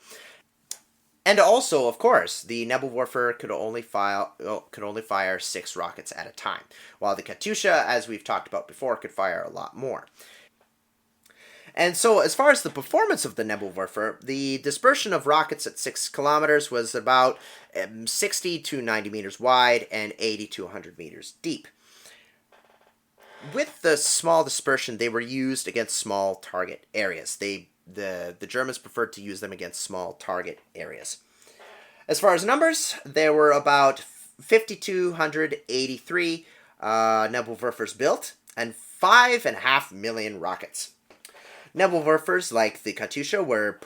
And also, of course, the Nebelwerfer could only fire 6 rockets at a time, while the Katyusha, as we've talked about before, could fire a lot more. And so, as far as the performance of the Nebelwerfer, the dispersion of rockets at 6 kilometers was about 60 to 90 meters wide and 80 to 100 meters deep. With the small dispersion, they were used against small target areas. The Germans preferred to use them against small target areas. As far as numbers, there were about 5,283 Nebelwerfers built and 5.5 million rockets. Nebelwerfers, like the Katyusha, were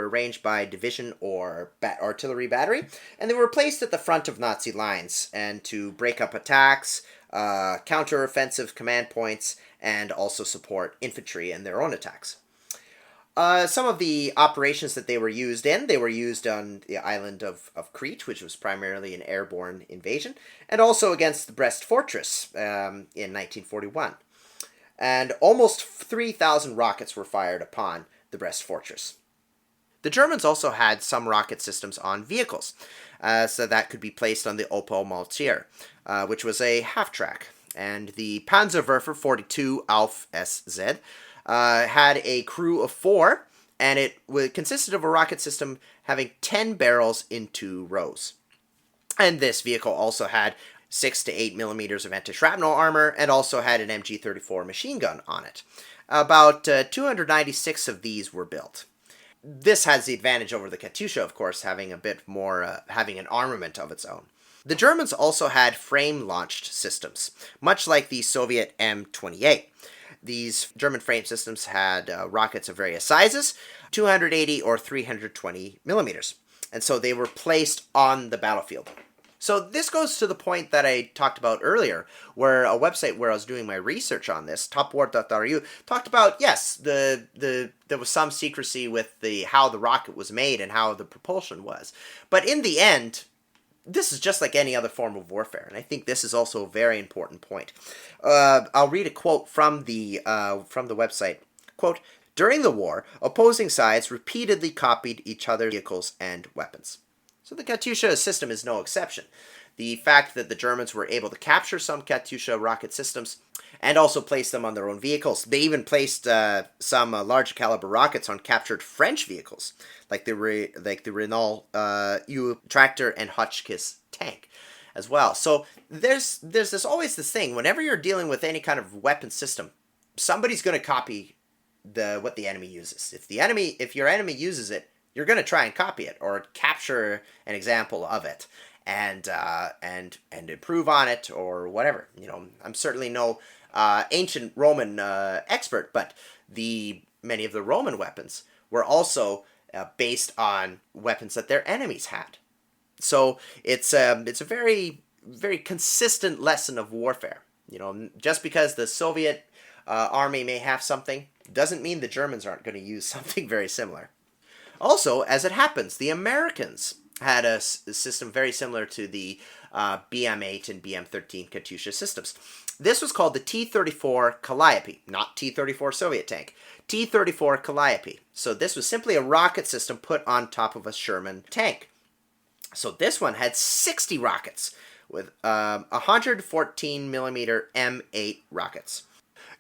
arranged by division or artillery battery, and they were placed at the front of Nazi lines and to break up attacks, counter-offensive command points, and also support infantry in their own attacks. Some of the operations that they were used on the island of Crete, which was primarily an airborne invasion, and also against the Brest Fortress in 1941. And almost 3,000 rockets were fired upon the Brest Fortress. The Germans also had some rocket systems on vehicles, so that could be placed on the Opel Maltier, which was a half-track. And the Panzerwerfer 42 Alf SZ had a crew of 4, and it consisted of a rocket system having 10 barrels in 2 rows. And this vehicle also had 6 to 8 millimeters of anti-shrapnel armor, and also had an MG-34 machine gun on it. About 296 of these were built. This has the advantage over the Katyusha, of course, having a bit more, having an armament of its own. The Germans also had frame-launched systems, much like the Soviet M28. These German frame systems had rockets of various sizes, 280 or 320 millimeters, and so they were placed on the battlefield. So this goes to the point that I talked about earlier, where a website where I was doing my research on this, topwar.ru, talked about, yes, there was some secrecy with how the rocket was made and how the propulsion was. But in the end, this is just like any other form of warfare, and I think this is also a very important point. I'll read a quote from the website. Quote, "During the war, opposing sides repeatedly copied each other's vehicles and weapons." So the Katyusha system is no exception. The fact that the Germans were able to capture some Katyusha rocket systems and also place them on their own vehicles. They even placed some large caliber rockets on captured French vehicles, like the Renault U tractor and Hotchkiss tank as well. So there's always this thing, whenever you're dealing with any kind of weapon system, somebody's going to copy what the enemy uses. If your enemy uses it, you're going to try and copy it or capture an example of it and improve on it or whatever. I'm certainly no ancient Roman expert, but many of the Roman weapons were also based on weapons that their enemies had. So it's a very, very consistent lesson of warfare. Just because the Soviet army may have something doesn't mean the Germans aren't going to use something very similar. Also, as it happens, the Americans had a system very similar to the BM-8 and BM-13 Katyusha systems. This was called the T-34 Calliope, not T-34 Soviet tank. T-34 Calliope. So this was simply a rocket system put on top of a Sherman tank. So this one had 60 rockets with 114 millimeter M8 rockets.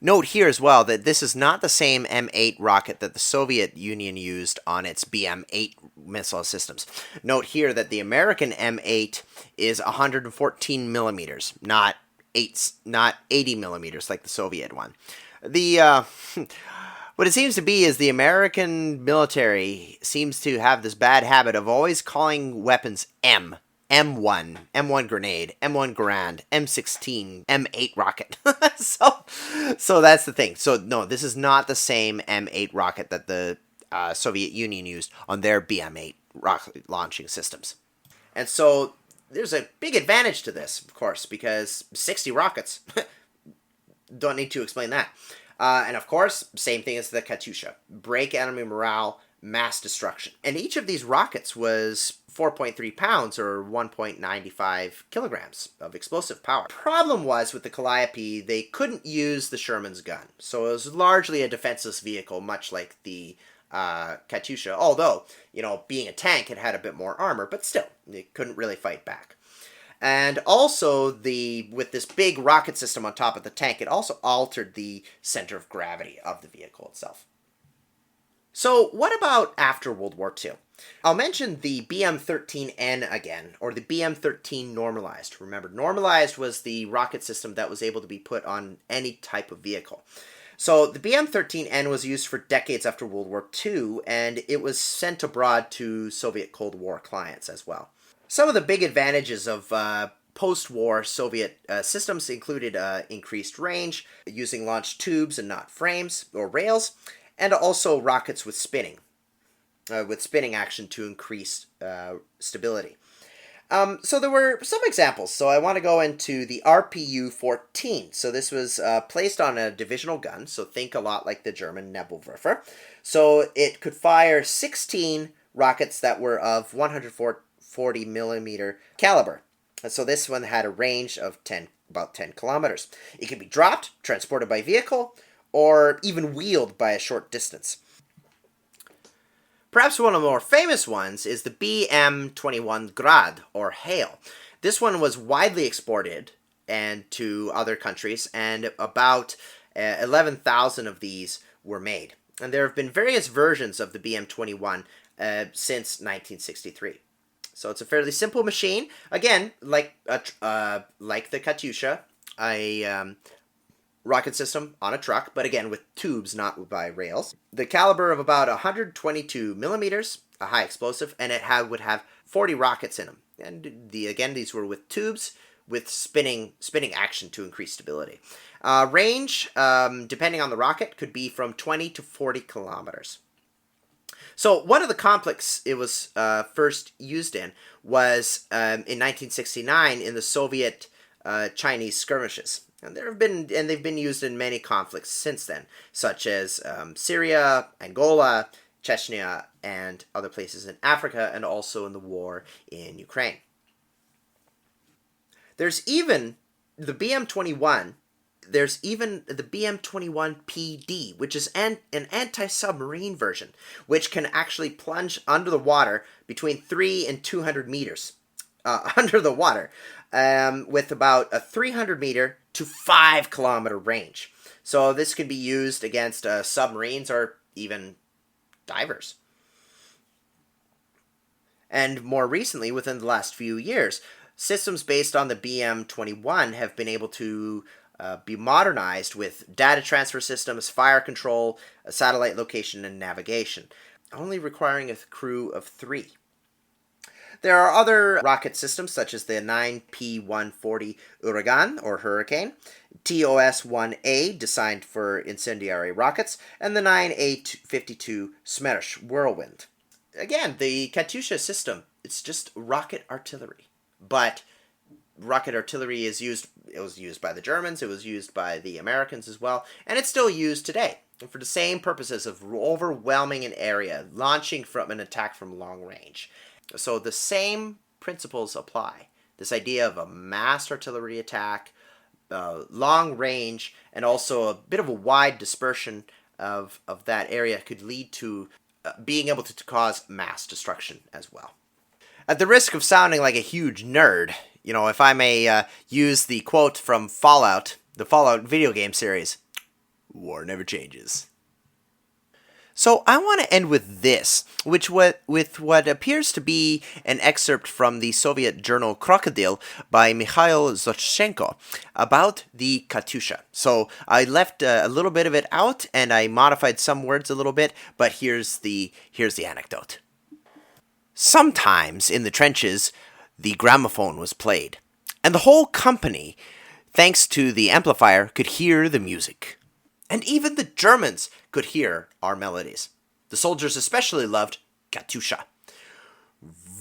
Note here as well that this is not the same M8 rocket that the Soviet Union used on its BM-8 missile systems. Note here that the American M8 is 114 millimeters, not 80 millimeters like the Soviet one. What it seems to be is the American military seems to have this bad habit of always calling weapons M1, M1 grenade, M1 Garand, M16, M8 rocket. so that's the thing. So no, this is not the same M8 rocket that the Soviet Union used on their BM-8 rocket launching systems. And so there's a big advantage to this, of course, because 60 rockets. Don't need to explain that. And of course, same thing as the Katyusha. Break enemy morale, mass destruction. And each of these rockets was 4.3 pounds or 1.95 kilograms of explosive power. Problem was with the Calliope, they couldn't use the Sherman's gun. So it was largely a defenseless vehicle, much like the Katyusha. Although, being a tank, it had a bit more armor, but still, it couldn't really fight back. And also, with this big rocket system on top of the tank, it also altered the center of gravity of the vehicle itself. So what about after World War II? I'll mention the BM-13N again, or the BM-13 normalized. Remember, normalized was the rocket system that was able to be put on any type of vehicle. So the BM-13N was used for decades after World War II, and it was sent abroad to Soviet Cold War clients as well. Some of the big advantages of post-war Soviet systems included increased range, using launch tubes and not frames or rails, and also rockets with spinning action to increase stability. So there were some examples. So I want to go into the RPU-14. So this was placed on a divisional gun, so think a lot like the German Nebelwerfer. So it could fire 16 rockets that were of 140 millimeter caliber. And so this one had a range of about 10 kilometers. It could be dropped, transported by vehicle, or even wheeled by a short distance. Perhaps one of the more famous ones is the BM-21 Grad, or Hail. This one was widely exported to other countries, and about 11,000 of these were made. And there have been various versions of the BM-21 since 1963. So it's a fairly simple machine. Again, like the Katyusha, a rocket system on a truck, but again with tubes, not by rails. The caliber of about 122 millimeters, a high explosive, and it would have 40 rockets in them. And these were with tubes with spinning action to increase stability. Range, depending on the rocket, could be from 20 to 40 kilometers. So one of the conflicts it was first used in was in 1969 in the Soviet Chinese skirmishes. And they've been used in many conflicts since then, such as Syria, Angola, Chechnya, and other places in Africa, and also in the war in Ukraine. There's even the BM-21. There's even the BM-21PD, which is an anti-submarine version, which can actually plunge under the water between 3 and 200 meters under the water, with about a 300 meter to 5 kilometer range. So this can be used against submarines or even divers. And more recently, within the last few years, systems based on the BM-21 have been able to be modernized with data transfer systems, fire control, satellite location, and navigation, only requiring a crew of 3. There are other rocket systems such as the 9P-140 Uragan or Hurricane, TOS-1A designed for incendiary rockets, and the 9A-52 Smersh Whirlwind. Again, the Katyusha system, it's just rocket artillery. But rocket artillery it was used by the Germans, it was used by the Americans as well, and it's still used today for the same purposes of overwhelming an area, launching from an attack from long range. So the same principles apply. This idea of a mass artillery attack, long range, and also a bit of a wide dispersion of that area could lead to being able to cause mass destruction as well. At the risk of sounding like a huge nerd, if I may use the quote from Fallout, the Fallout video game series, war never changes. So I want to end with this, with what appears to be an excerpt from the Soviet journal Krokodil by Mikhail Zhotchenko about the Katyusha. So I left a little bit of it out and I modified some words a little bit, but here's the anecdote. Sometimes in the trenches, the gramophone was played, and the whole company, thanks to the amplifier, could hear the music. And even the Germans could hear our melodies. The soldiers especially loved Katyusha.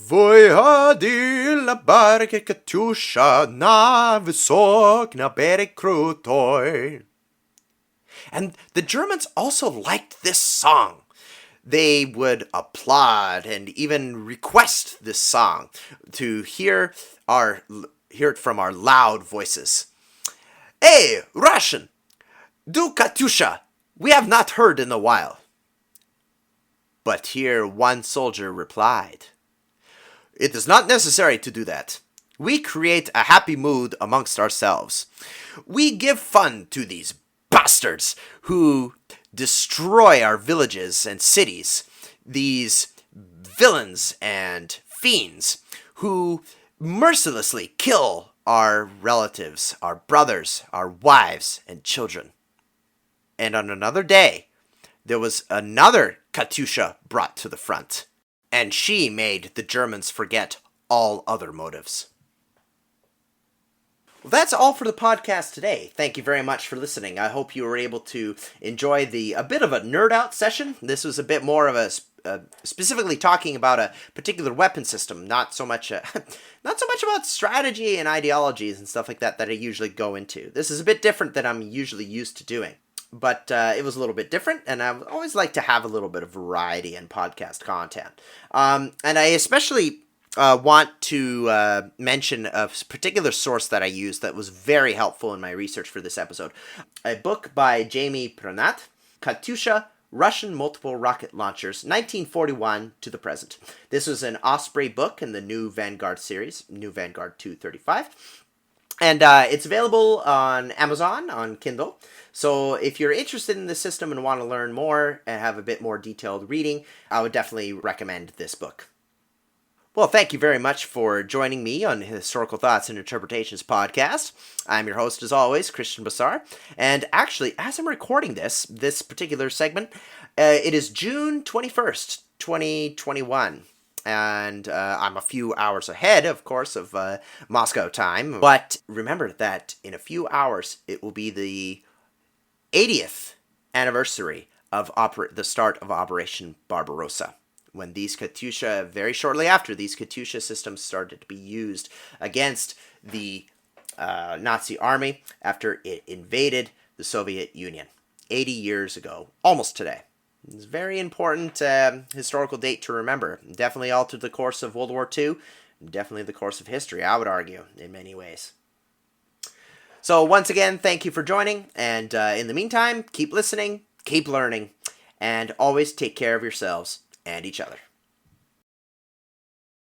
Voyadi la barke Katyusha na vysok na bereg krutoy. And the Germans also liked this song. They would applaud and even request this song to hear it from our loud voices. Hey, Russian! Do Katyusha, we have not heard in a while. But here one soldier replied, It is not necessary to do that. We create a happy mood amongst ourselves. We give fun to these bastards who destroy our villages and cities, these villains and fiends who mercilessly kill our relatives, our brothers, our wives, and children. And on another day, there was another Katyusha brought to the front, and she made the Germans forget all other motives. Well, that's all for the podcast today. Thank you very much for listening. I hope you were able to enjoy a bit of a nerd out session. This was a bit more of a specifically talking about a particular weapon system, not so much about strategy and ideologies and stuff like that I usually go into. This is a bit different than I'm usually used to doing. But it was a little bit different, and I always like to have a little bit of variety in podcast content. And I especially want to mention a particular source that I used that was very helpful in my research for this episode. A book by Jamie Pranat, Katyusha, Russian Multiple Rocket Launchers, 1941 to the present. This was an Osprey book in the New Vanguard series, New Vanguard 235. And it's available on Amazon, on Kindle. So if you're interested in this system and want to learn more and have a bit more detailed reading, I would definitely recommend this book. Well, thank you very much for joining me on Historical Thoughts and Interpretations podcast. I'm your host, as always, Christian Bassar. And actually, as I'm recording this particular segment, it is June 21st, 2021. and I'm a few hours ahead, of course, of Moscow time. But remember that in a few hours, it will be the 80th anniversary of the start of Operation Barbarossa, when these Katyusha, very shortly after, these Katyusha systems started to be used against the Nazi army after it invaded the Soviet Union 80 years ago, almost today. It's a very important historical date to remember. Definitely altered the course of World War II, definitely the course of history, I would argue, in many ways. So once again, thank you for joining, and in the meantime, keep listening, keep learning, and always take care of yourselves and each other.